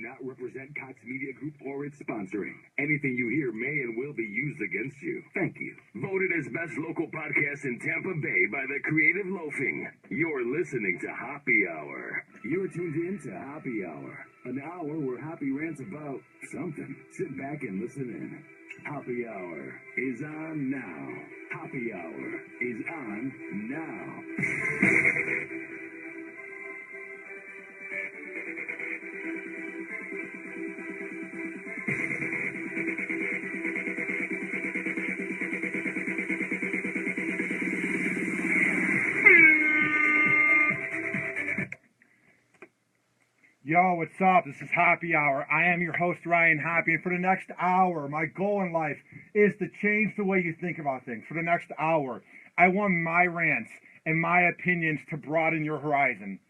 not represent Cox Media Group or its sponsoring. Anything you hear may and will be used against you. Thank you. Voted as best local podcast in Tampa Bay by the Creative Loafing. You're listening to Hoppe Hour. You're tuned in to Hoppe Hour, an hour where Hoppe rants about something. Sit back and listen in. Hoppe Hour is on now. Hoppe Hour is on now. Yo, what's up? This is Hoppe Hour. I am your host, Ryan Hoppe, and for the next hour, my goal in life is to change the way you think about things. For the next hour, I want my rants and my opinions to broaden your horizon.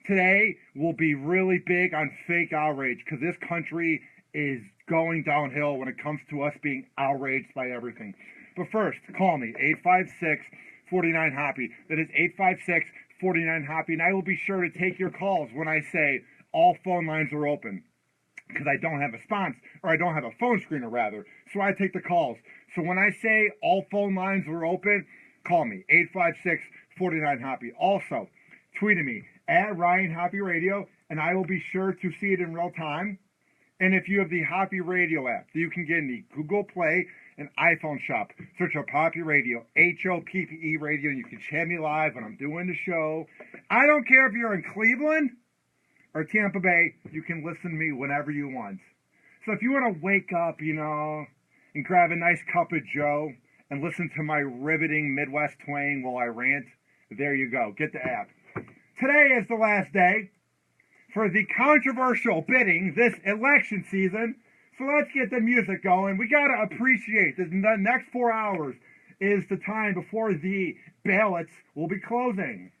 Today will be really big on fake outrage, because this country is going downhill when it comes to us being outraged by everything. But first, call me, 856-49-HOPPE. That is 856-49-HOPPE, and I will be sure to take your calls when I say all phone lines are open, because I don't have a I don't have a phone screener rather, so I take the calls. So when I say all phone lines are open, call me, 856-49-HOPPE. Also, tweet at me, at Ryan Hoppe Radio, and I will be sure to see it in real time. And if you have the Hoppe Radio app, you can get in the Google Play and iPhone shop. Search up Hoppe Radio, Hoppe Radio, and you can chat me live when I'm doing the show. I don't care if you're in Cleveland or Tampa Bay, you can listen to me whenever you want. So if you want to wake up, and grab a nice cup of Joe and listen to my riveting Midwest twang while I rant, there you go. Get the app. Today is the last day for the controversial bidding this election season. So let's get the music going. We got to appreciate that the next 4 hours is the time before the ballots will be closing.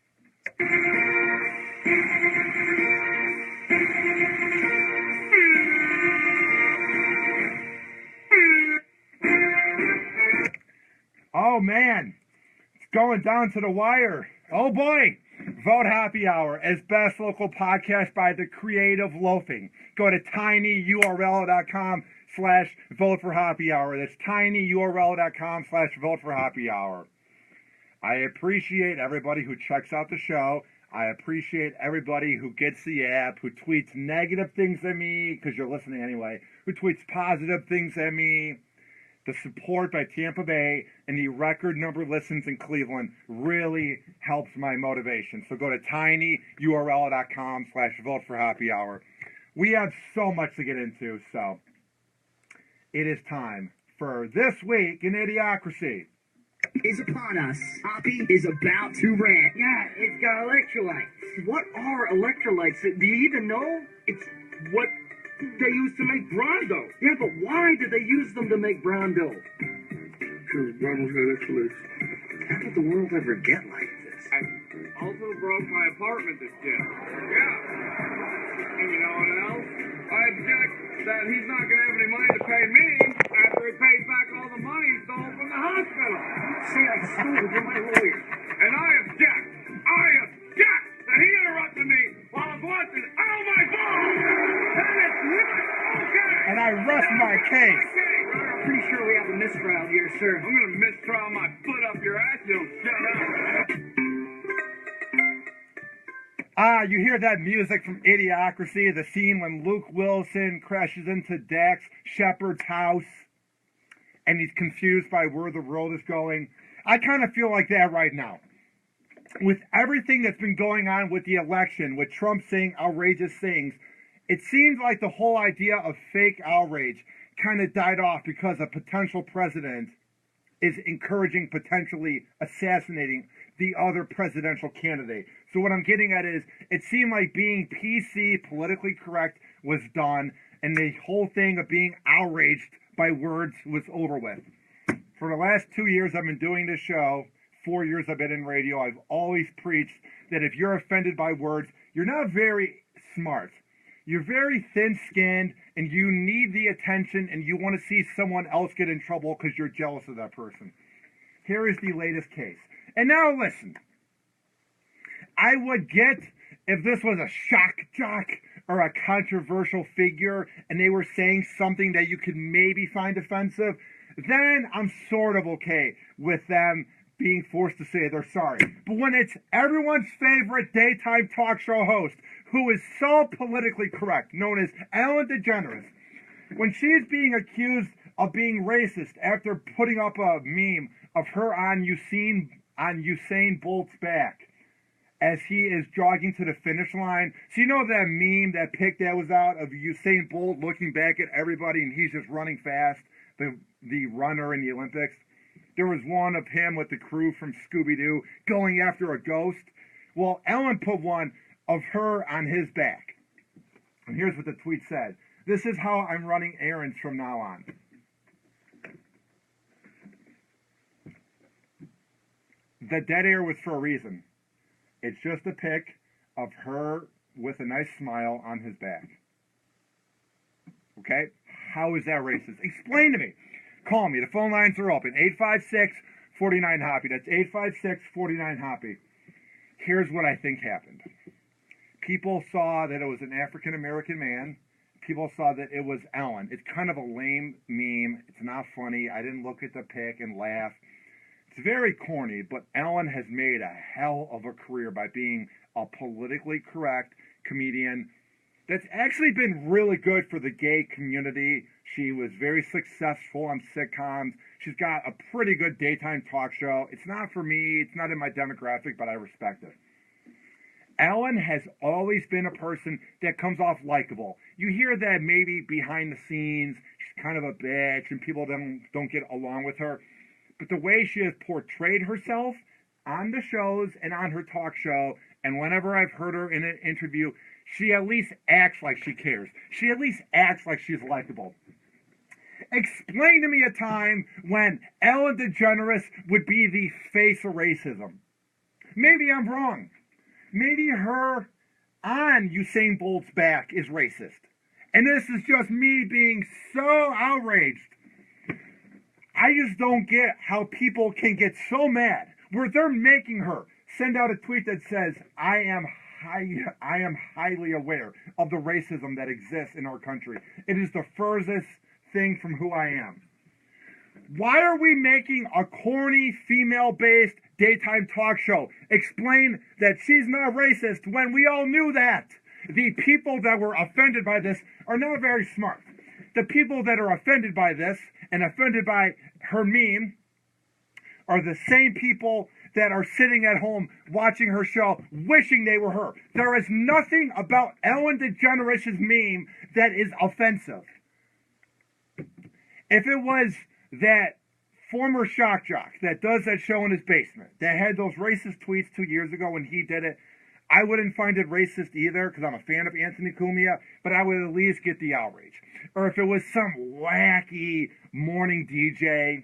Oh man, it's going down to the wire. Oh boy, vote Hoppe Hour as best local podcast by the Creative Loafing. Go to tinyurl.com/vote for Hoppe Hour. That's tinyurl.com/vote for Hoppe Hour. I appreciate everybody who checks out the show. I appreciate everybody who gets the app, who tweets negative things at me, because you're listening anyway, who tweets positive things at me. The support by Tampa Bay and the record number of listens in Cleveland really helps my motivation. So go to tinyurl.com/vote for Hoppe Hour. We have so much to get into, so it is time for This Week in Idiocracy. Is upon us. Hoppe is about to rant. Yeah, it's got electrolytes. What are electrolytes? Do you even know? It's what they used to make brown dough. Yeah, but why did they use them to make brown dough? Because brown was electrolytes. How did the world ever get like this? I also broke my apartment this year. Yeah. And you know what else? I object that he's not going to have any money to pay me after he pays back all the money he stole from the hospital. Say I stole it from my lawyer. And I object that he interrupted me while I was watching Oh My God! That is not okay! And I rest my case. Pretty sure we have a mistrial here, sir. I'm going to mistrial my foot up your ass, you don't shut up. You hear that music from Idiocracy, the scene when Luke Wilson crashes into Dax Shepard's house and he's confused by where the world is going. I kind of feel like that right now. With everything that's been going on with the election, with Trump saying outrageous things, it seems like the whole idea of fake outrage kind of died off because a potential president is encouraging, potentially assassinating the other presidential candidate. So what I'm getting at is, it seemed like being PC, politically correct, was done, and the whole thing of being outraged by words was over with. For the last 2 years I've been doing this show, 4 years I've been in radio, I've always preached that if you're offended by words, you're not very smart. You're very thin-skinned, and you need the attention, and you want to see someone else get in trouble because you're jealous of that person. Here is the latest case. And now listen. I would get if this was a shock jock or a controversial figure and they were saying something that you could maybe find offensive, then I'm sort of okay with them being forced to say they're sorry. But when it's everyone's favorite daytime talk show host, who is so politically correct, known as Ellen DeGeneres, when she's being accused of being racist after putting up a meme of her on Usain Bolts' back as he is jogging to the finish line. So you know that meme, that pic that was out of Usain Bolt looking back at everybody and he's just running fast, the runner in the Olympics? There was one of him with the crew from Scooby-Doo going after a ghost. Well, Ellen put one of her on his back. And here's what the tweet said. This is how I'm running errands from now on. The dead air was for a reason. It's just a pic of her with a nice smile on his back. Okay? How is that racist? Explain to me. Call me. The phone lines are open. 856-49-HOPPY. That's 856-49-HOPPY. Here's what I think happened. People saw that it was an African-American man. People saw that it was Ellen. It's kind of a lame meme. It's not funny. I didn't look at the pic and laugh. It's very corny, but Ellen has made a hell of a career by being a politically correct comedian that's actually been really good for the gay community. She was very successful on sitcoms. She's got a pretty good daytime talk show. It's not for me. It's not in my demographic, but I respect it. Ellen has always been a person that comes off likable. You hear that maybe behind the scenes, she's kind of a bitch and people don't get along with her. But the way she has portrayed herself on the shows and on her talk show, and whenever I've heard her in an interview, she at least acts like she cares. She at least acts like she's likable. Explain to me a time when Ellen DeGeneres would be the face of racism. Maybe I'm wrong. Maybe her on Usain Bolt's back is racist. And this is just me being so outraged. I just don't get how people can get so mad where they're making her send out a tweet that says, I am highly aware of the racism that exists in our country. It is the furthest thing from who I am. Why are we making a corny female-based daytime talk show explain that she's not racist when we all knew that? The people that were offended by this are not very smart. The people that are offended by this and offended by her meme are the same people that are sitting at home watching her show wishing they were her. There is nothing about Ellen DeGeneres' meme that is offensive. If it was that former shock jock that does that show in his basement, that had those racist tweets 2 years ago when he did it, I wouldn't find it racist either because I'm a fan of Anthony Cumia, but I would at least get the outrage. Or if it was some wacky morning DJ,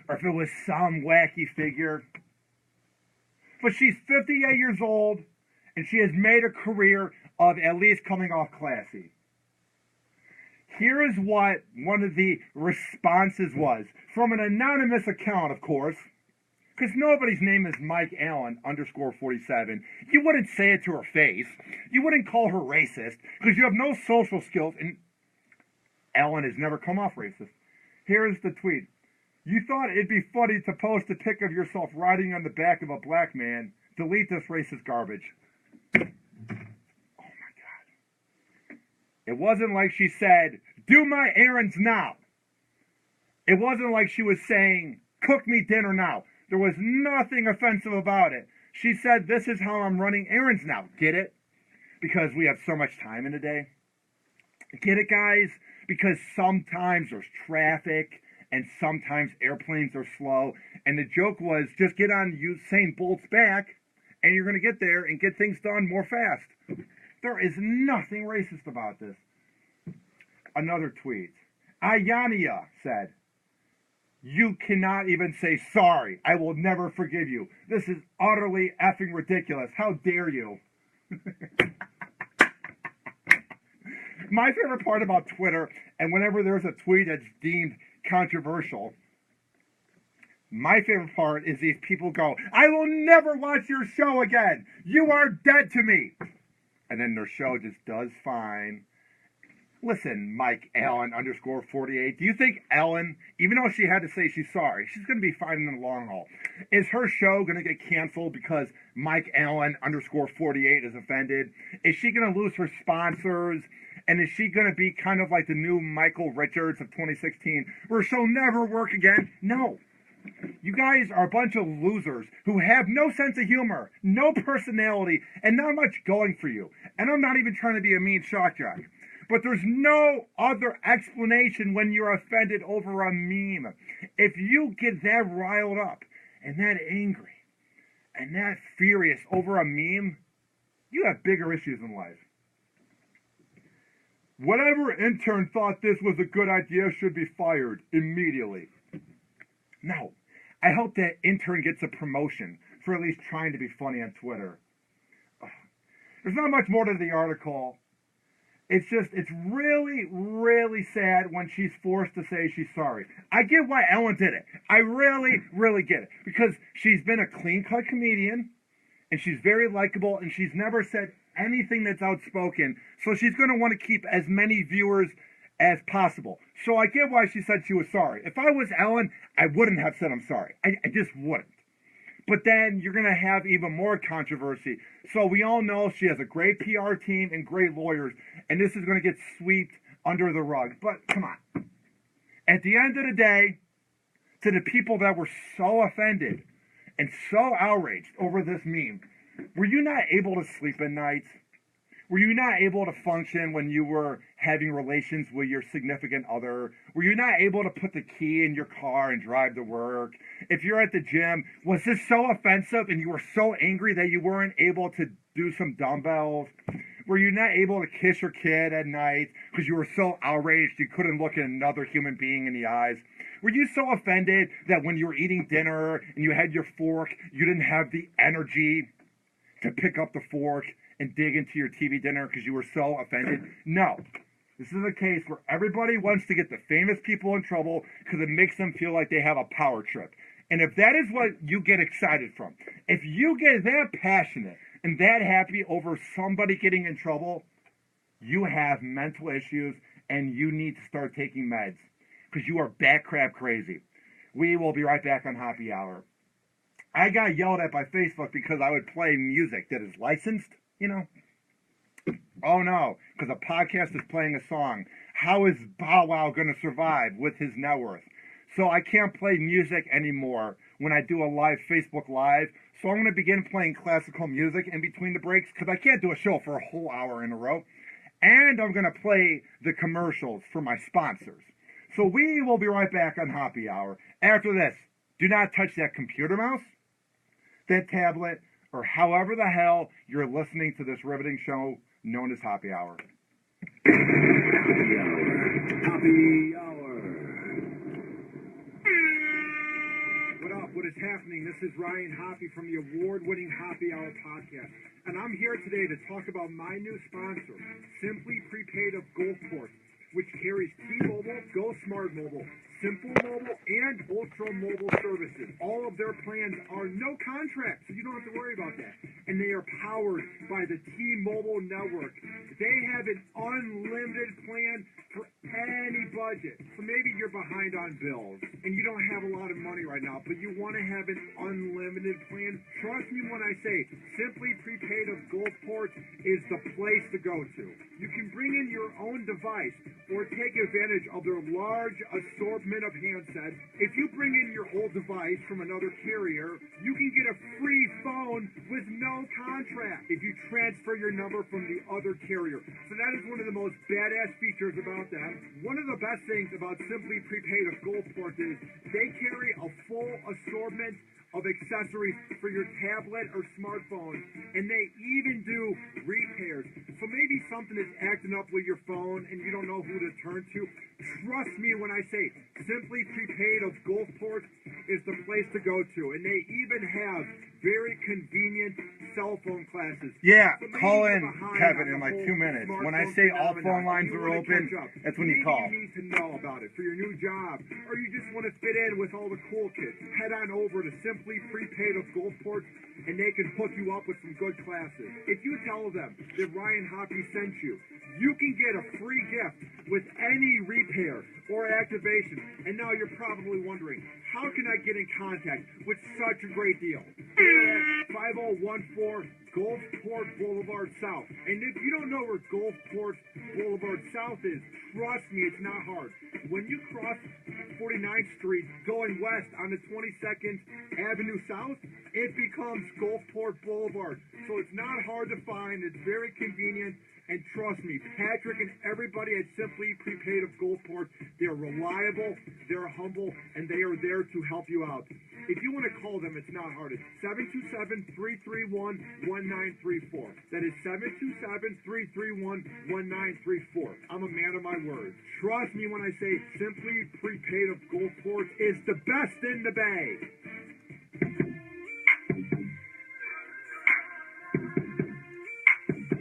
or if it was some wacky figure. But she's 58 years old, and she has made a career of at least coming off classy. Here is what one of the responses was from an anonymous account, of course, because nobody's name is Mike Allen _47. You wouldn't say it to her face. You wouldn't call her racist because you have no social skills, and Ellen has never come off racist. Here is the tweet. You thought it'd be funny to post a pic of yourself riding on the back of a black man. Delete this racist garbage. Oh my God. It wasn't like she said, do my errands now. It wasn't like she was saying, cook me dinner now. There was nothing offensive about it. She said, this is how I'm running errands now. Get it? Because we have so much time in a day. Get it, guys? Because sometimes there's traffic and sometimes airplanes are slow. And the joke was, just get on Usain Bolt's back and you're going to get there and get things done more fast. There is nothing racist about this. Another tweet. Ayania said, you cannot even say sorry. I will never forgive you. This is utterly effing ridiculous. How dare you? My favorite part about Twitter, and whenever there's a tweet that's deemed controversial, my favorite part is these people go, I will never watch your show again. You are dead to me. and then their show just does fine. Listen, Mike Ellen _48. Do you think Ellen, even though she had to say she's sorry, she's going to be fine in the long haul? Is her show going to get canceled because Mike Ellen _48 is offended? Is she going to lose her sponsors? And is she going to be kind of like the new Michael Richards of 2016, where she'll never work again? No. You guys are a bunch of losers who have no sense of humor, no personality, and not much going for you. And I'm not even trying to be a mean shock jock. But there's no other explanation when you're offended over a meme. If you get that riled up and that angry and that furious over a meme, you have bigger issues in life. Whatever intern thought this was a good idea should be fired immediately. No. I hope that intern gets a promotion for at least trying to be funny on Twitter. There's not much more to the article. It's really, really sad when she's forced to say she's sorry. I get why Ellen did it. I really, really get it. Because she's been a clean-cut comedian, and she's very likable, and she's never said anything that's outspoken. So she's going to want to keep as many viewers as possible. So I get why she said she was sorry. If I was Ellen, I wouldn't have said I'm sorry. I just wouldn't. But then you're going to have even more controversy. So we all know she has a great PR team and great lawyers, and this is going to get swept under the rug. But come on. At the end of the day, to the people that were so offended and so outraged over this meme, were you not able to sleep at night? Were you not able to function when you were having relations with your significant other? Were you not able to put the key in your car and drive to work? If you're at the gym, was this so offensive and you were so angry that you weren't able to do some dumbbells? Were you not able to kiss your kid at night because you were so outraged you couldn't look at another human being in the eyes? Were you so offended that when you were eating dinner and you had your fork, you didn't have the energy to pick up the fork and dig into your TV dinner because you were so offended? No. This is a case where everybody wants to get the famous people in trouble because it makes them feel like they have a power trip. And if that is what you get excited from, if you get that passionate and that happy over somebody getting in trouble, you have mental issues and you need to start taking meds because you are bat crap crazy. We will be right back on Hoppe Hour. I got yelled at by Facebook because I would play music that is licensed. You know, oh no, because a podcast is playing a song. How is Bow Wow going to survive with his net worth? So I can't play music anymore when I do a live Facebook Live. So I'm going to begin playing classical music in between the breaks because I can't do a show for a whole hour in a row. And I'm going to play the commercials for my sponsors. So we will be right back on Hoppe Hour. After this, do not touch that computer mouse, that tablet, or however the hell you're listening to this riveting show known as Hoppe Hour. Hoppe Hour. What up? What is happening? This is Ryan Hoppe from the award-winning Hoppe Hour podcast. And I'm here today to talk about my new sponsor, Simply Prepaid of Gulfport, which carries T-Mobile, Go Smart Mobile, Simple Mobile, and Ultra Mobile services. All of their plans are no contract, so you don't have to worry about that. And they are powered by the T-Mobile network. They have an unlimited plan for any budget. So maybe you're behind on bills and you don't have a lot of money right now, but you want to have an unlimited plan. Trust me when I say Simply Prepaid of Gulfport is the place to go to. You can bring in your own device or take advantage of their large assortment of handsets. If you bring in your old device from another carrier, you can get a free phone with no contract if you transfer your number from the other carrier. So that is one of the most badass features about that. One of the best things about Simply Prepaid of Gulfport is they carry a full assortment of accessories for your tablet or smartphone, and they even do repairs. So maybe something is acting up with your phone and you don't know who to turn to. Trust me when I say Simply Prepaid of Gulfport is the place to go to, and they even have very convenient cell phone classes. Yeah, so call in, Kevin, in like 2 minutes. When I say all phone lines are open, that's when you call. Maybe you need to know about it for your new job, or you just want to fit in with all the cool kids. Head on over to Simply Prepaid of Gulfport and they can hook you up with some good classes. If you tell them that Ryan Hoppe sent you, you can get a free gift with any repair or activation. And now you're probably wondering, how can I get in contact with such a great deal? We're at 5014 Gulfport Boulevard South. And if you don't know where Gulfport Boulevard South is, trust me, it's not hard. When you cross 49th Street going west on the 22nd Avenue South, it becomes Gulfport Boulevard. So it's not hard to find. It's very convenient. And trust me, Patrick and everybody at Simply Prepaid of Gulfport, they're reliable, they're humble, and they are there to help you out. If you want to call them, it's not hard. It's 727-331-1934. That is 727-331-1934. I'm a man of my word. Trust me when I say Simply Prepaid of Gulfport is the best in the Bay.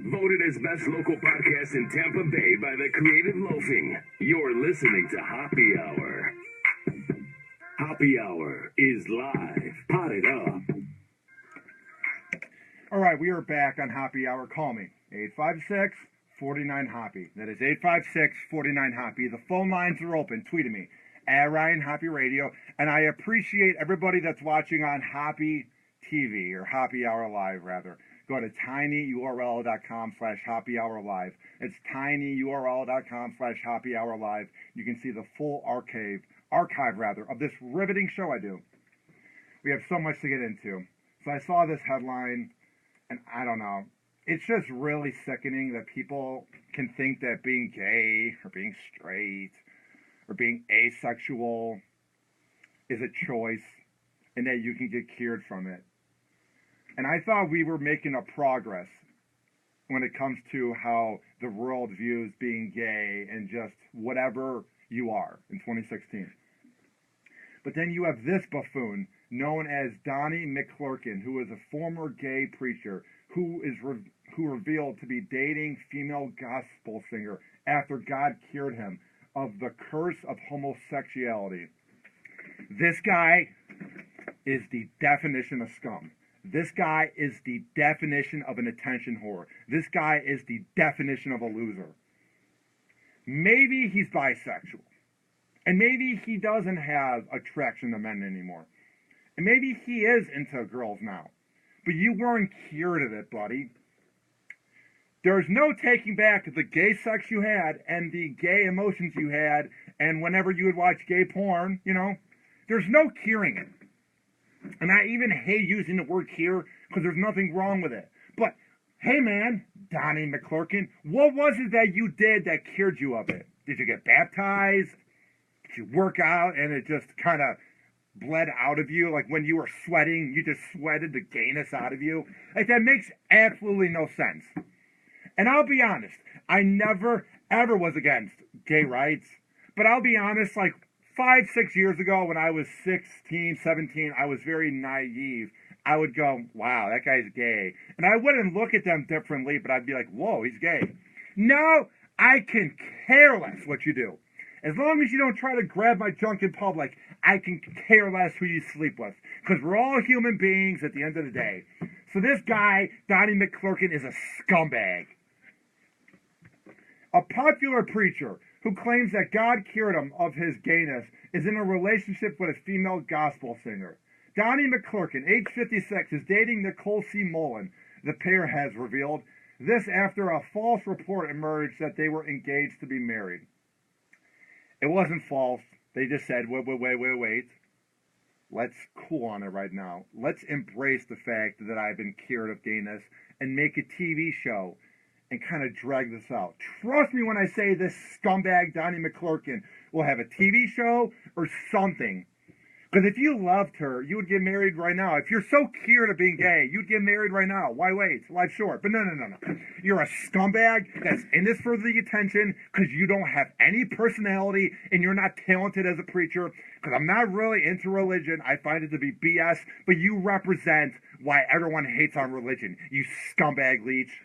Voted as best local podcast in Tampa Bay by the Creative Loafing. You're listening to Hoppe Hour. Hoppe Hour is live. Pot it up. All right, we are back on Hoppe Hour. Call me, 856-49-HOPPE. That is 856-49-HOPPE. The phone lines are open. Tweet at me, at Ryan Hoppe Radio. And I appreciate everybody that's watching on Hoppe TV, or Hoppe Hour Live, rather. Go to tinyurl.com/Hoppe Hour Live. It's tinyurl.com/Hoppe Hour Live. You can see the full archive of this riveting show I do. We have so much to get into. So I saw this headline, and I don't know. It's just really sickening that people can think that being gay or being straight or being asexual is a choice and that you can get cured from it. And I thought we were making a progress when it comes to how the world views being gay and just whatever you are in 2016. But then you have this buffoon known as Donnie McClurkin, who is a former gay preacher who revealed to be dating female gospel singer after God cured him of the curse of homosexuality. This guy is the definition of scum. This guy is the definition of an attention whore. This guy is the definition of a loser. Maybe he's bisexual. And maybe he doesn't have attraction to men anymore. And maybe he is into girls now. But you weren't cured of it, buddy. There's no taking back the gay sex you had and the gay emotions you had, and whenever you would watch gay porn, there's no curing it. And I even hate using the word cure because there's nothing wrong with it. But, hey man, Donnie McClurkin, what was it that you did that cured you of it? Did you get baptized? Did you work out and it just kind of bled out of you? Like when you were sweating, you just sweated the gayness out of you? Like that makes absolutely no sense. And I'll be honest, I never, ever was against gay rights. But I'll be honest, like 5-6 years ago when I was 16, 17, I was very naive. I would go, wow, that guy's gay. And I wouldn't look at them differently, but I'd be like, whoa, he's gay. Now, I can care less what you do. As long as you don't try to grab my junk in public, I can care less who you sleep with. Because we're all human beings at the end of the day. So this guy, Donnie McClurkin, is a scumbag. A popular preacher who claims that God cured him of his gayness is in a relationship with a female gospel singer. Donnie McClurkin, age 56, is dating Nicole C. Mullen, the pair has revealed. This after a false report emerged that they were engaged to be married. It wasn't false. They just said, wait. Let's cool on it right now. Let's embrace the fact that I've been cured of gayness and make a TV show and kind of drag this out. Trust me when I say this scumbag Donnie McClurkin will have a TV show or something. Because if you loved her, you would get married right now. If you're so cured of being gay, you'd get married right now. Why wait? Life's short. But no. You're a scumbag that's in this for the attention because you don't have any personality and you're not talented as a preacher. Because I'm not really into religion. I find it to be BS. But you represent why everyone hates on religion. You scumbag leech.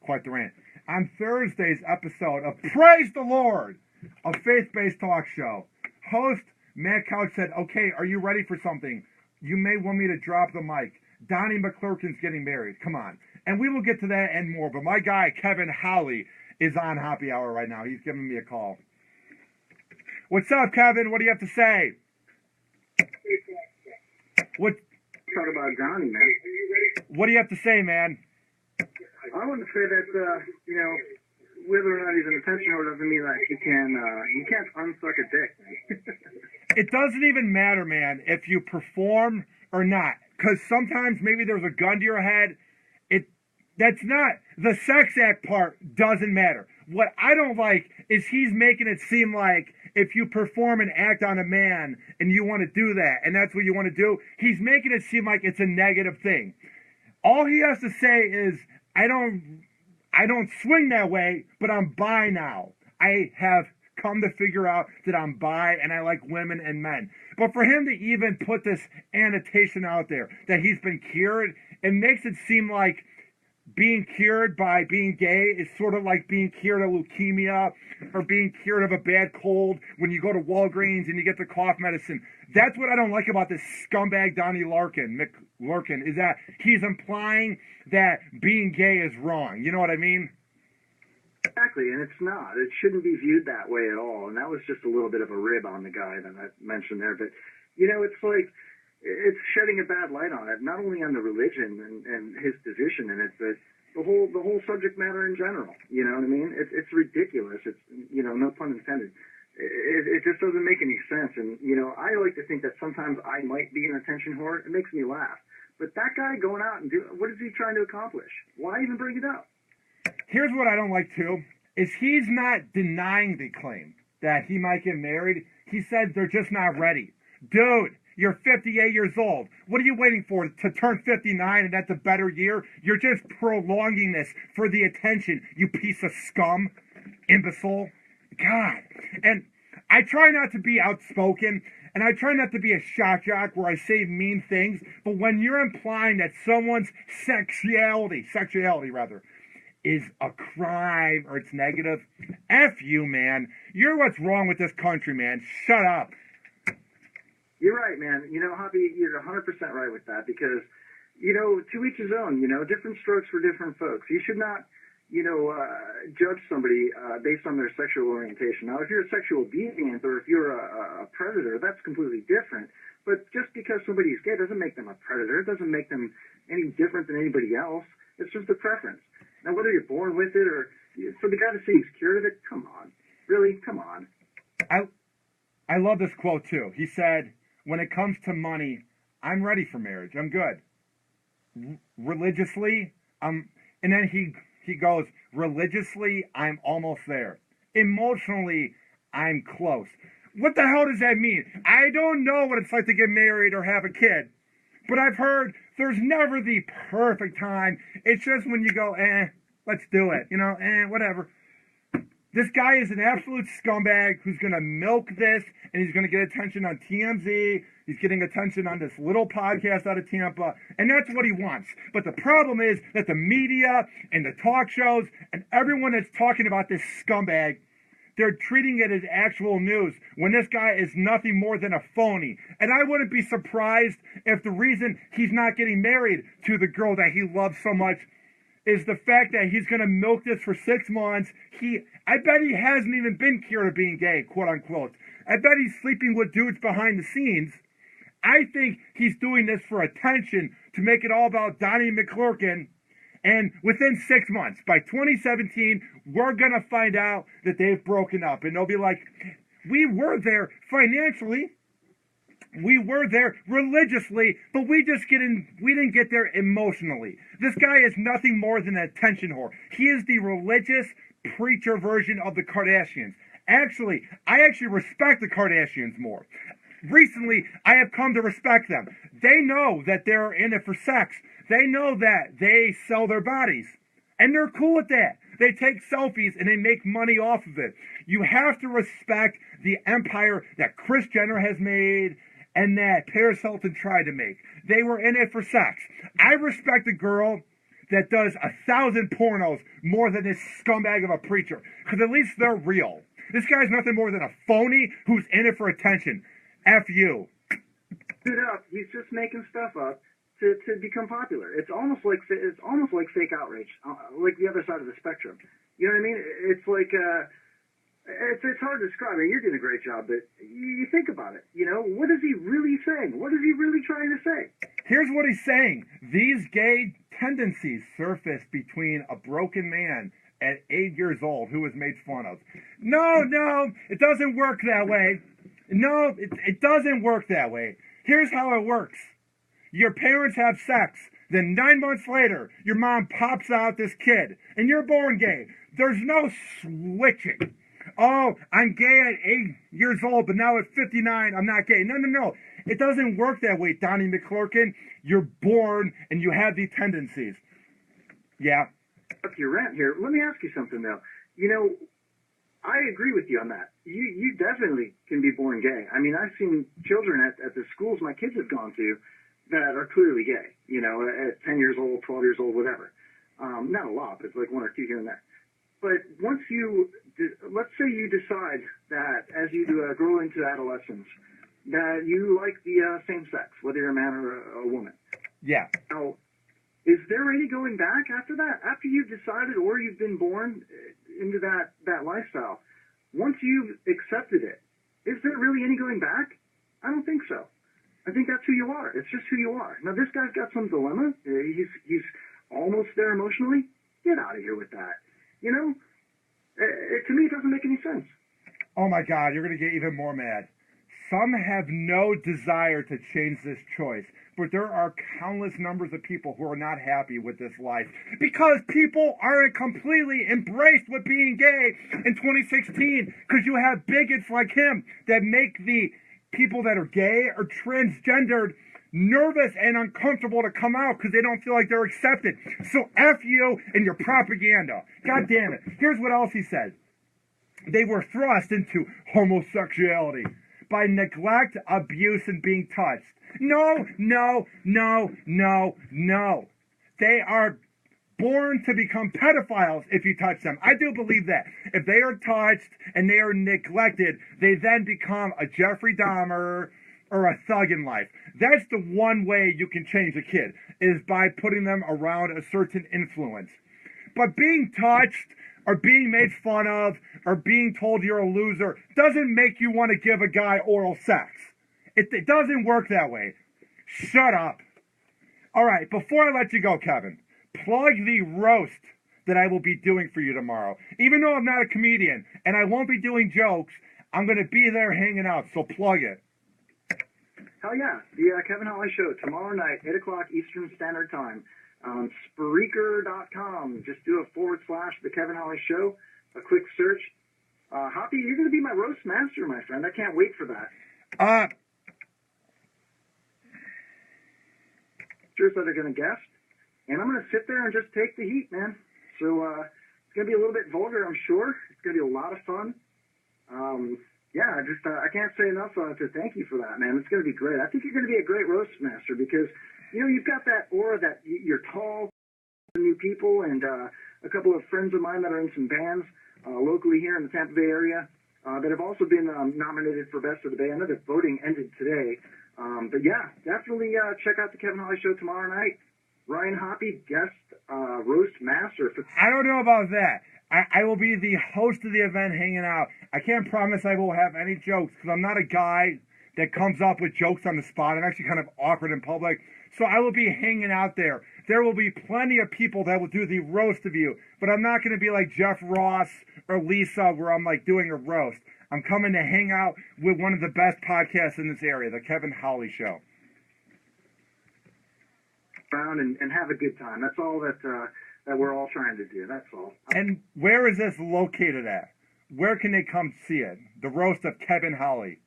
Quite the rant. On Thursday's episode of Praise the Lord, a faith-based talk show, host Matt Couch said, okay, are you ready for something? You may want me to drop the mic. Donnie McClurkin's getting married. Come on. And we will get to that and more. But my guy, Kevin Howley, is on Hoppe Hour right now. He's giving me a call. What's up, Kevin? What do you have to say? What? Talk about Donnie, man. What do you have to say, man? I want to say that, whether or not he's an attention whore doesn't mean that you can't unsuck a dick, man. It doesn't even matter, man, if you perform or not. Because sometimes maybe there's a gun to your head. That's not, the sex act part doesn't matter. What I don't like is he's making it seem like if you perform an act on a man and you want to do that, and that's what you want to do, he's making it seem like it's a negative thing. All he has to say is, I don't swing that way, but I'm bi now. I have come to figure out that I'm bi and I like women and men. But for him to even put this annotation out there that he's been cured, it makes it seem like being cured by being gay is sort of like being cured of leukemia or being cured of a bad cold when you go to Walgreens and you get the cough medicine. That's what I don't like about this scumbag Donnie McClurkin, is that he's implying that being gay is wrong. You know what I mean? Exactly, and it's not. It shouldn't be viewed that way at all. And that was just a little bit of a rib on the guy that I mentioned there. But, it's like, it's shedding a bad light on it, not only on the religion and his position in it, but the whole subject matter in general. You know what I mean? It's ridiculous. It's, no pun intended. It just doesn't make any sense. And, I like to think that sometimes I might be an attention whore. It makes me laugh. But that guy going out and what is he trying to accomplish? Why even bring it up? Here's what I don't like, too, is he's not denying the claim that he might get married. He said they're just not ready. Dude, you're 58 years old. What are you waiting for, to turn 59 and that's a better year? You're just prolonging this for the attention, you piece of scum, imbecile. God. And I try not to be outspoken, and I try not to be a shock jock where I say mean things, but when you're implying that someone's sexuality is a crime or it's negative, F you, man. You're what's wrong with this country, man. Shut up. You're right, man. Hoppe, you're 100% right with that because, to each his own, different strokes for different folks. You should not, judge somebody based on their sexual orientation. Now, if you're a sexual deviant or if you're a predator, that's completely different. But just because somebody's gay doesn't make them a predator. It doesn't make them any different than anybody else. It's just a preference. Now, whether you're born with it or for the guy to say he's cured of it, come on. Really? Come on. I love this quote, too. He said, when it comes to money, I'm ready for marriage. I'm good. Religiously, and then he goes, religiously, I'm almost there. Emotionally, I'm close. What the hell does that mean? I don't know what it's like to get married or have a kid. But I've heard there's never the perfect time. It's just when you go, let's do it. Whatever. This guy is an absolute scumbag who's going to milk this, and he's going to get attention on TMZ. He's getting attention on this little podcast out of Tampa, and that's what he wants. But the problem is that the media and the talk shows and everyone that's talking about this scumbag, they're treating it as actual news when this guy is nothing more than a phony. And I wouldn't be surprised if the reason he's not getting married to the girl that he loves so much is the fact that he's going to milk this for 6 months. I bet he hasn't even been cured of being gay, quote unquote. I bet he's sleeping with dudes behind the scenes. I think he's doing this for attention to make it all about Donnie McClurkin. And within 6 months, by 2017, we're going to find out that they've broken up. And they'll be like, we were there financially. We were there religiously, but we didn't get there emotionally. This guy is nothing more than an attention whore. He is the religious preacher version of the Kardashians. I actually respect the Kardashians more. Recently, I have come to respect them. They know that they're in it for sex. They know that they sell their bodies. And they're cool with that. They take selfies and they make money off of it. You have to respect the empire that Kris Jenner has made and that Paris Hilton tried to make. They were in it for sex. I respect a girl that does 1,000 pornos more than this scumbag of a preacher, because at least they're real. This guy's nothing more than a phony who's in it for attention. F you. it up. He's just making stuff up to become popular. It's almost like fake outrage, like the other side of the spectrum. You know what I mean? It's like it's hard to describe. I mean, you're doing a great job, but you think about it. You know, what is he really saying? What is he really trying to say? Here's what he's saying. These gay tendencies surface between a broken man at 8 years old who was made fun of. No, it doesn't work that way. No, it doesn't work that way. Here's how it works. Your parents have sex. Then 9 months later, your mom pops out this kid, and you're born gay. There's no switching. Oh, I'm gay at 8 years old, but now at 59, I'm not gay. No. It doesn't work that way, Donnie McClurkin. You're born, and you have these tendencies. Yeah. Up your rant here. Let me ask you something, though. You know, I agree with you on that. You definitely can be born gay. I mean, I've seen children at the schools my kids have gone to that are clearly gay, you know, at 10 years old, 12 years old, whatever. Not a lot, but it's like 1 or 2 here and there. But once let's say you decide that as you grow into adolescence, that you like the same sex, whether you're a man or a woman. Yeah. Now, is there any going back after that? After you've decided or you've been born into that lifestyle, once you've accepted it, is there really any going back? I don't think so. I think that's who you are. It's just who you are. Now, this guy's got some dilemma. He's almost there emotionally. Get out of here with that. You know, to me, it doesn't make any sense. Oh, my God, you're going to get even more mad. Some have no desire to change this choice, but there are countless numbers of people who are not happy with this life because people aren't completely embraced with being gay in 2016 because you have bigots like him that make the people that are gay or transgendered nervous and uncomfortable to come out because they don't feel like they're accepted. So F you and your propaganda. God damn it. Here's what else he said. They were thrust into homosexuality by neglect, abuse, and being touched. No. They are born to become pedophiles if you touch them. I do believe that. If they are touched and they are neglected, they then become a Jeffrey Dahmer or a thug in life. That's the one way you can change a kid, is by putting them around a certain influence. But being touched or being made fun of or being told you're a loser doesn't make you want to give a guy oral sex. It doesn't work that way. Shut up. All right, before I let you go, Kevin, plug the roast that I will be doing for you tomorrow. Even though I'm not a comedian and I won't be doing jokes, I'm going to be there hanging out, so plug it. Hell yeah. The Kevin Holly Show, tomorrow night, 8 o'clock Eastern Standard Time. On Spreaker.com. Just do a / The Kevin Holly Show, a quick search. Hoppy, you're going to be my roast master, my friend. I can't wait for that. Sure that are going to guest. And I'm going to sit there and just take the heat, man. So it's going to be a little bit vulgar, I'm sure. It's going to be a lot of fun. Yeah, I can't say enough to thank you for that, man. It's going to be great. I think you're going to be a great roast master because, you know, you've got that aura that you're tall, new people, and a couple of friends of mine that are in some bands locally here in the Tampa Bay area that have also been nominated for Best of the Bay. I know the voting ended today. But yeah, definitely check out the Kevin Holly Show tomorrow night. Ryan Hoppe, guest roast master. I don't know about that. I will be the host of the event hanging out. I can't promise I will have any jokes because I'm not a guy that comes up with jokes on the spot. I'm actually kind of awkward in public. So I will be hanging out there. There will be plenty of people that will do the roast of you. But I'm not going to be like Jeff Ross or Lisa where I'm like doing a roast. I'm coming to hang out with one of the best podcasts in this area, the Kevin Holly Show. Around and have a good time. That's all that we're all trying to do. That's all. And where is this located at? Where can they come see it? The roast of Kevin Holly.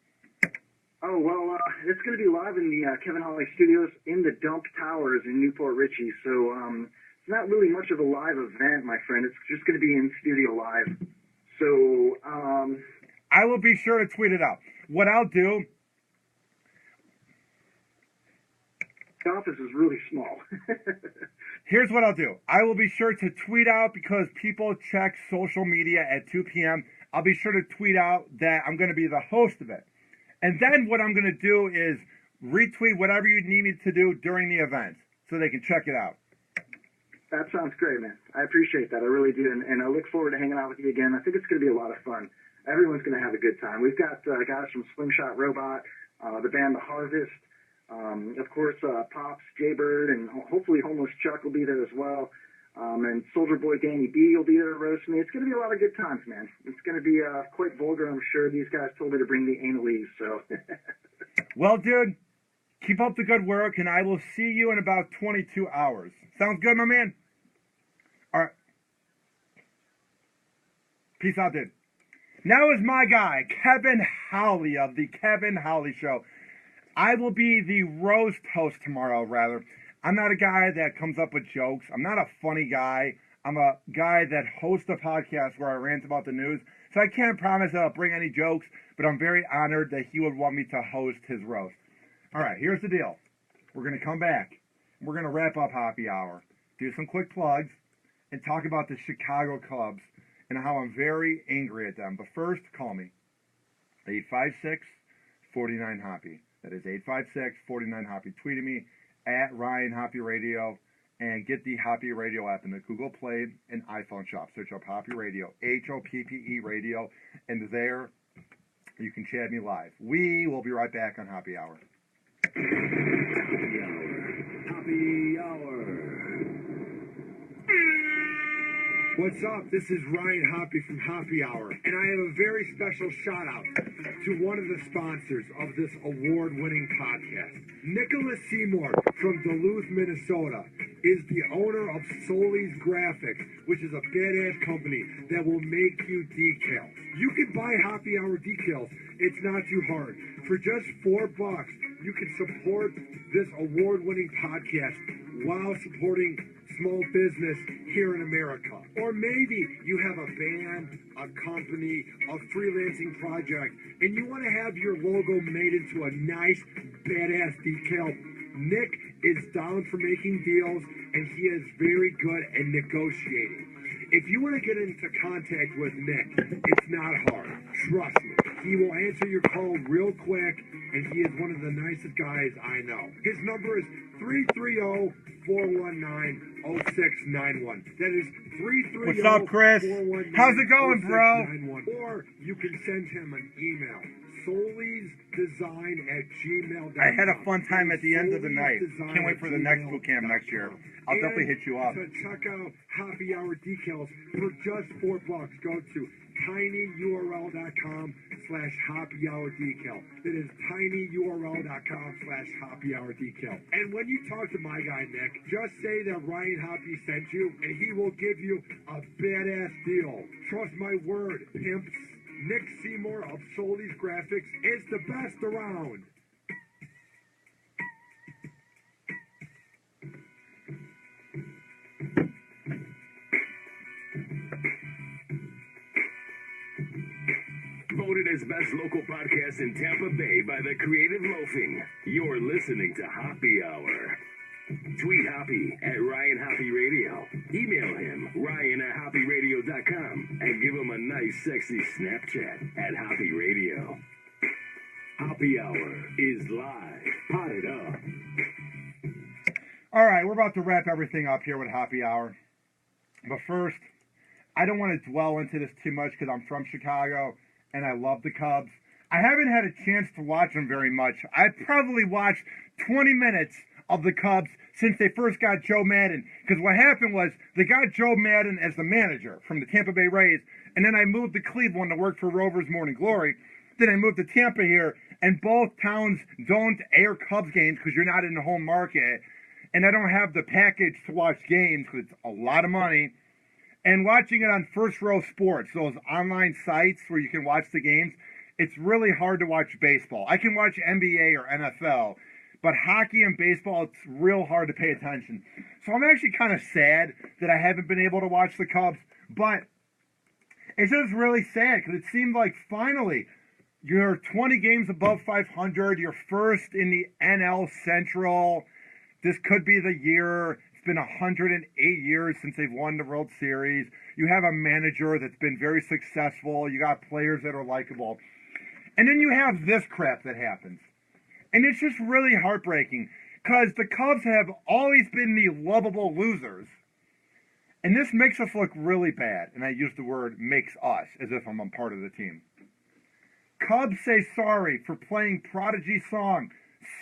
Oh, well, it's going to be live in the Kevin Holly Studios in the Dump Towers in Newport Richie. So it's not really much of a live event, my friend. It's just going to be in studio live. So I will be sure to tweet it out. What I'll do... The office is really small. Here's what I'll do. I will be sure to tweet out because people check social media at 2 p.m. I'll be sure to tweet out that I'm going to be the host of it. And then what I'm going to do is retweet whatever you need me to do during the event so they can check it out. That sounds great, man. I appreciate that. I really do. And I look forward to hanging out with you again. I think it's going to be a lot of fun. Everyone's going to have a good time. We've got guys from Slingshot Robot, the band The Harvest, of course, Pops, Jaybird, and hopefully Homeless Chuck will be there as well. And Soldier Boy Danny B will be there to roast me. It's going to be a lot of good times, man. It's going to be quite vulgar, I'm sure. These guys told me to bring the anal-ese, so. Well, dude, keep up the good work, and I will see you in about 22 hours. Sounds good, my man? All right. Peace out, dude. Now is my guy, Kevin Howley of the Kevin Howley Show. I will be the roast host tomorrow, rather. I'm not a guy that comes up with jokes. I'm not a funny guy. I'm a guy that hosts a podcast where I rant about the news. So I can't promise that I'll bring any jokes, but I'm very honored that he would want me to host his roast. All right, here's the deal. We're going to come back. We're going to wrap up Hoppe Hour, do some quick plugs, and talk about the Chicago Cubs and how I'm very angry at them. But first, call me. 856-49-HOPPE. That is 856-49-HOPPE. Tweet at me at Ryan Hoppe Radio and get the Hoppe Radio app in the Google Play and iPhone shop. Search up Hoppe Radio, Hoppe Radio, and there you can chat me live. We will be right back on Hoppe Hour. Hoppe Hour. What's up? This is Ryan Hoppe from Hoppe Hour, and I have a very special shout-out to one of the sponsors of this award-winning podcast. Nicholas Seymour from Duluth, Minnesota, is the owner of Solis Graphics, which is a badass company that will make you decals. You can buy Hoppe Hour decals. It's not too hard. For just $4, you can support this award-winning podcast while supporting small business here in America. Or maybe you have a band, a company, a freelancing project, and you want to have your logo made into a nice, badass decal. Nick is down for making deals, and he is very good at negotiating. If you want to get into contact with Nick, it's not hard. Trust me. He will answer your call real quick, and he is one of the nicest guys I know. His number is 330-419-0691. That is 330-419-0691. What's up, Chris? How's it going, bro? Or you can send him an email. solisdesign@gmail.com. I had a fun time at the end of the night. Can't wait for the next boot camp next year. I'll definitely hit you up. To check out Hoppe Hour decals for just $4, go to tinyurl.com/Hoppe Hour decal. That is tinyurl.com/Hoppe Hour decal. And when you talk to my guy Nick, just say that Ryan Hoppe sent you, and he will give you a badass deal. Trust my word, pimps. Nick Seymour of Solis Graphics is the best around. Voted as best local podcast in Tampa Bay by the Creative Loafing. You're listening to Hoppe Hour. Tweet Hoppe at Ryan Hoppe Radio. Email him, ryan@hopperadio.com, and give him a nice, sexy Snapchat at Hoppe Radio. Hoppe Hour is live. Pot it up. All right, we're about to wrap everything up here with Hoppe Hour. But first, I don't want to dwell into this too much because I'm from Chicago and I love the Cubs. I haven't had a chance to watch them very much. I probably watched 20 minutes of the Cubs since they first got Joe Madden. Because what happened was they got Joe Madden as the manager from the Tampa Bay Rays, and then I moved to Cleveland to work for Rovers Morning Glory. Then I moved to Tampa here, and both towns don't air Cubs games because you're not in the home market, and I don't have the package to watch games because it's a lot of money. And watching it on First Row Sports, those online sites where you can watch the games, it's really hard to watch baseball. I can watch NBA or NFL, but hockey and baseball, it's real hard to pay attention. So I'm actually kind of sad that I haven't been able to watch the Cubs, but it's just really sad because it seemed like finally you're 20 games above 500, you're first in the NL Central. This could be the year. It's been 108 years since they've won the World Series. You have a manager that's been very successful. You got players that are likable. And then you have this crap that happens. And it's just really heartbreaking because the Cubs have always been the lovable losers. And this makes us look really bad. And I use the word makes us as if I'm a part of the team. Cubs say sorry for playing Prodigy song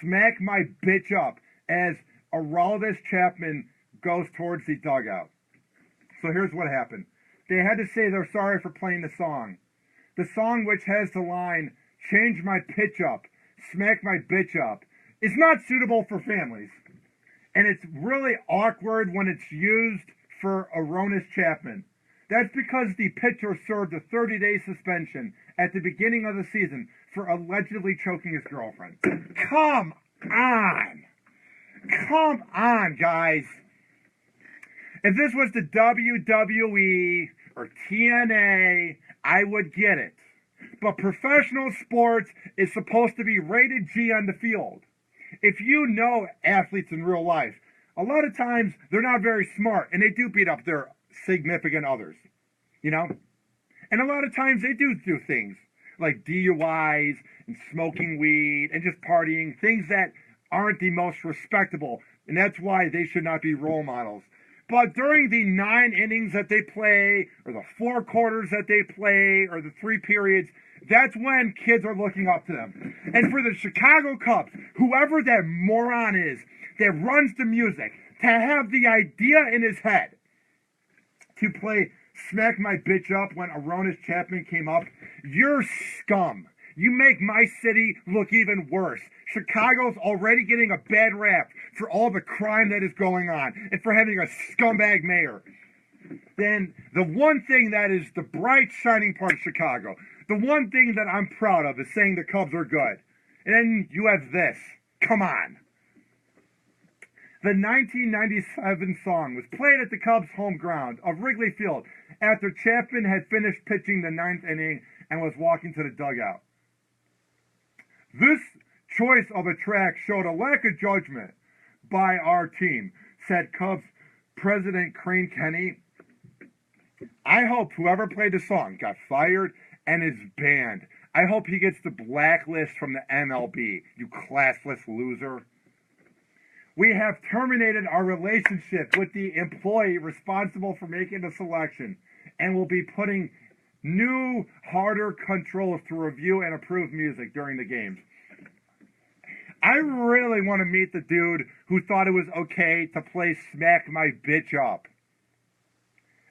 Smack My Bitch Up as Aroldis Chapman goes towards the dugout. So here's what happened. They had to say they're sorry for playing the song. The song, which has the line, change my pitch up, smack my bitch up, is not suitable for families. And it's really awkward when it's used for Aroldis Chapman. That's because the pitcher served a 30-day suspension at the beginning of the season for allegedly choking his girlfriend. Come on! Come on, guys! If this was the WWE or TNA, I would get it. But professional sports is supposed to be rated G on the field. If you know athletes in real life, a lot of times they're not very smart and they do beat up their significant others, you know? And a lot of times they do things like DUIs and smoking weed and just partying, things that aren't the most respectable. And that's why they should not be role models. But during the 9 innings that they play, or the 4 quarters that they play, or the 3 periods, that's when kids are looking up to them. And for the Chicago Cubs, whoever that moron is that runs the music, to have the idea in his head to play Smack My Bitch Up when Aroldis Chapman came up, you're scum. You make my city look even worse. Chicago's already getting a bad rap for all the crime that is going on and for having a scumbag mayor. Then the one thing that is the bright, shining part of Chicago, the one thing that I'm proud of is saying the Cubs are good. And then you have this. Come on. The 1997 song was played at the Cubs' home ground of Wrigley Field after Chapman had finished pitching the 9th inning and was walking to the dugout. This choice of a track showed a lack of judgment by our team, said Cubs President Crane Kenny. I hope whoever played the song got fired and is banned. I hope he gets the blacklist from the MLB, you classless loser. We have terminated our relationship with the employee responsible for making the selection and will be putting new, harder controls to review and approve music during the games. I really want to meet the dude who thought it was okay to play Smack My Bitch Up.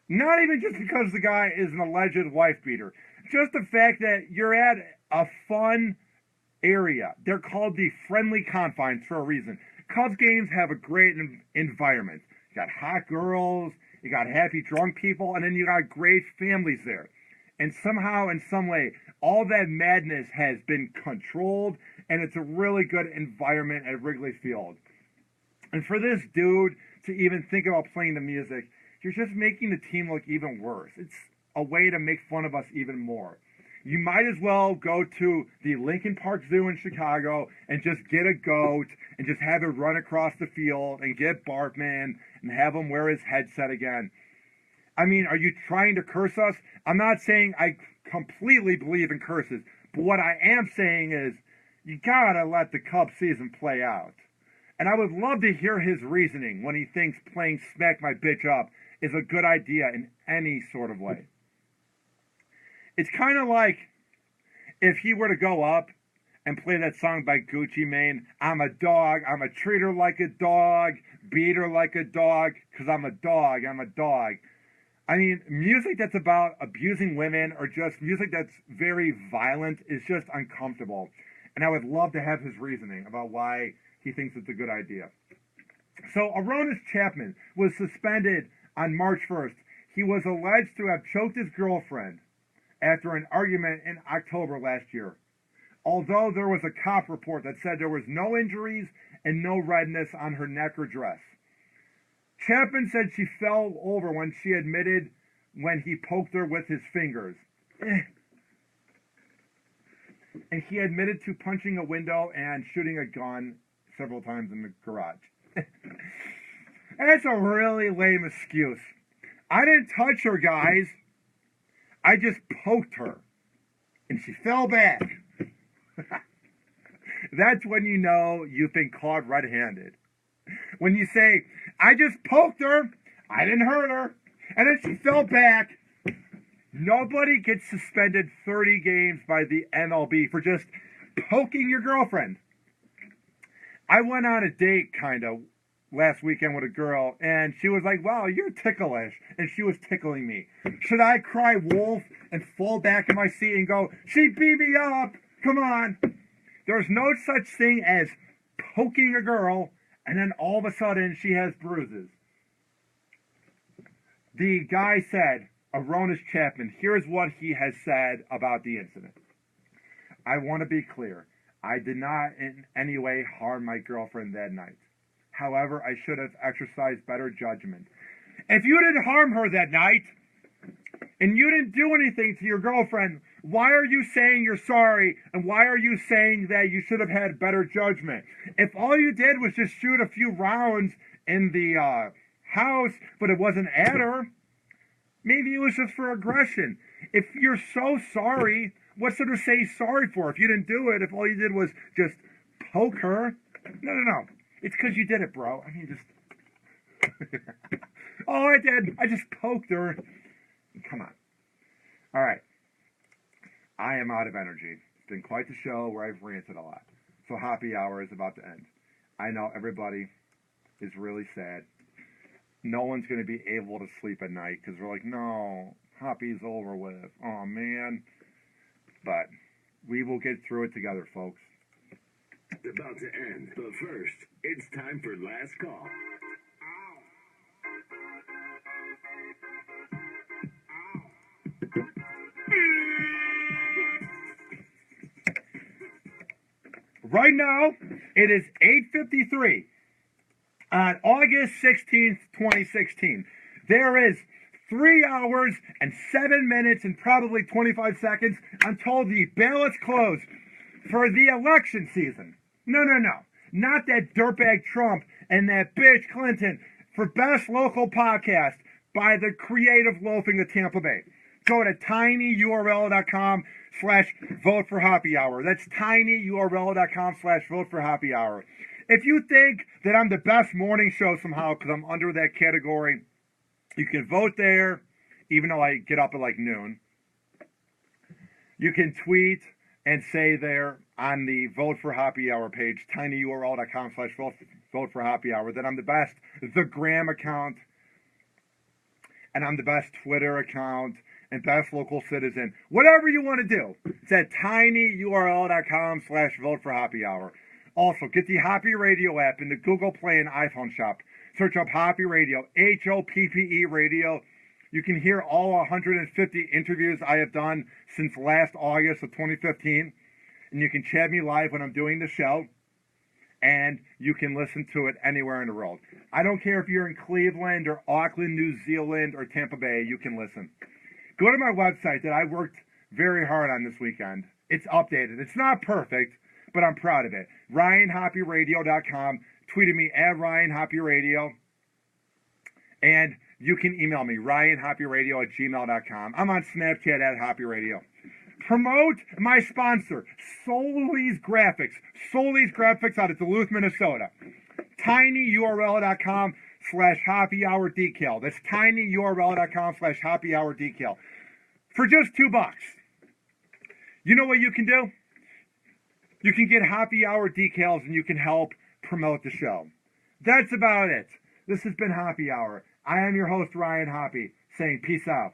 Not even just because the guy is an alleged wife beater. Just the fact that you're at a fun area. They're called the friendly confines for a reason. Cubs games have a great environment. You got hot girls, you got happy drunk people, and then you got great families there. And somehow, in some way, all that madness has been controlled, and it's a really good environment at Wrigley Field. And for this dude to even think about playing the music, you're just making the team look even worse. It's a way to make fun of us even more. You might as well go to the Lincoln Park Zoo in Chicago and just get a goat and just have it run across the field and get Bartman and have him wear his headset again. I mean, are you trying to curse us? I'm not saying I completely believe in curses, but what I am saying is you gotta let the Cubs season play out. And I would love to hear his reasoning when he thinks playing Smack My Bitch Up is a good idea in any sort of way. It's kind of like if he were to go up and play that song by Gucci Mane, I'm a dog, I'm a treat her like a dog, beat her like a dog, because I'm a dog, I'm a dog. I mean, music that's about abusing women or just music that's very violent is just uncomfortable. And I would love to have his reasoning about why he thinks it's a good idea. So Aroldis Chapman was suspended on March 1st. He was alleged to have choked his girlfriend after an argument in October last year. Although there was a cop report that said there was no injuries and no redness on her neck or dress. Chapman said she fell over when she admitted when he poked her with his fingers. And he admitted to punching a window and shooting a gun several times in the garage. That's a really lame excuse. I didn't touch her, guys. I just poked her. And she fell back. That's when you know you've been caught red-handed. When you say, I just poked her, I didn't hurt her, and then she fell back. Nobody gets suspended 30 games by the MLB for just poking your girlfriend. I went on a date, kind of, last weekend with a girl, and she was like, wow, you're ticklish, and she was tickling me. Should I cry wolf and fall back in my seat and go, she beat me up, come on? There's no such thing as poking a girl, and then all of a sudden she has bruises. The guy said, Aronis Chapman, here's what he has said about the incident. I want to be clear. I did not in any way harm my girlfriend that night. However, I should have exercised better judgment. If you didn't harm her that night, and you didn't do anything to your girlfriend, why are you saying you're sorry, and why are you saying that you should have had better judgment? If all you did was just shoot a few rounds in the house, but it wasn't at her, maybe it was just for aggression. If you're so sorry, what's there to say sorry for? If you didn't do it, if all you did was just poke her, no. It's because you did it, bro. I mean, just... Oh, I did. I just poked her. Come on. All right. I am out of energy. It's been quite the show where I've ranted a lot. So happy hour is about to end. I know everybody is really sad. No one's going to be able to sleep at night because they're like, no, happy's over with. Oh, man. But we will get through it together, folks. About to end, but first, it's time for last call. Right now, it is 8:53 on August 16th, 2016. There is 3 hours and 7 minutes and probably 25 seconds until the ballots close for the election season. No. Not that dirtbag Trump and that bitch Clinton for best local podcast by the Creative Loafing of Tampa Bay. Go to tinyurl.com/vote for happy hour. That's tinyurl.com/vote for happy hour. If you think that I'm the best morning show somehow because I'm under that category, you can vote there, even though I get up at like noon. You can tweet and say there on the Vote for Happy Hour page, tinyurl.com/vote for happy hour, that I'm the best, the Gram account, and I'm the best Twitter account, and best local citizen. Whatever you want to do, it's at tinyurl.com/vote for happy hour. Also, get the Hoppe Radio app in the Google Play and iPhone shop. Search up Hoppe Radio, HOPPE Radio. You can hear all 150 interviews I have done since last August of 2015. And you can chat me live when I'm doing the show. And you can listen to it anywhere in the world. I don't care if you're in Cleveland or Auckland, New Zealand, or Tampa Bay, you can listen. Go to my website that I worked very hard on this weekend. It's updated. It's not perfect, but I'm proud of it. RyanHoppyRadio.com. Tweeted me at RyanHoppyRadio. And you can email me, RyanHoppyRadio@gmail.com. I'm on Snapchat at HoppyRadio. Promote my sponsor, Solis Graphics. Solis Graphics out of Duluth, Minnesota. tinyurl.com/happy hour decal. That's tinyurl.com/happy hour decal. For just $2. You know what you can do? You can get happy hour decals and you can help promote the show. That's about it. This has been Happy Hour. I am your host, Ryan Hoppe, saying peace out.